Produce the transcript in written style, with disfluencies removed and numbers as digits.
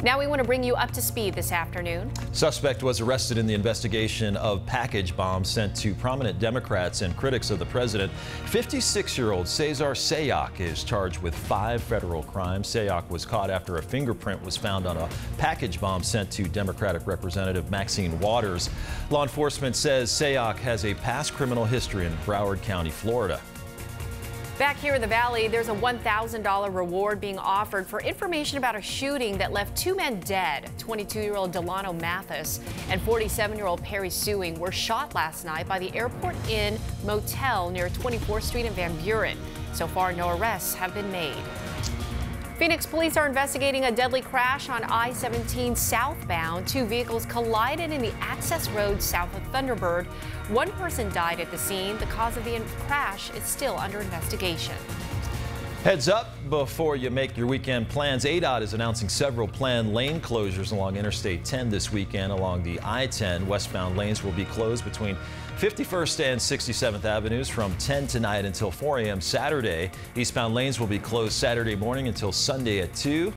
Now we want to bring you up to speed this afternoon. Suspect was arrested in the investigation of package bombs sent to prominent Democrats and critics of the president. 56-year-old Cesar Sayoc is charged with 5 federal crimes. Sayoc was caught after a fingerprint was found on a package bomb sent to Democratic Representative Maxine Waters. Law enforcement says Sayoc has a past criminal history in Broward County, Florida. Back here in the Valley, there's a $1,000 reward being offered for information about a shooting that left 2 men dead. 22-year-old Delano Mathis and 47-year-old Perry Suing were shot last night by the Airport Inn Motel near 24th Street in Van Buren. So far, no arrests have been made. Phoenix police are investigating a deadly crash on I-17 southbound. 2 vehicles collided in the access road south of Thunderbird. 1 person died at the scene. The cause of the crash is still under investigation. Heads up before you make your weekend plans. ADOT is announcing several planned lane closures along Interstate 10 this weekend. Along the I-10, westbound lanes will be closed between 51st and 67th Avenues from 10 tonight until 4 a.m. Saturday. Eastbound lanes will be closed Saturday morning until Sunday at 2.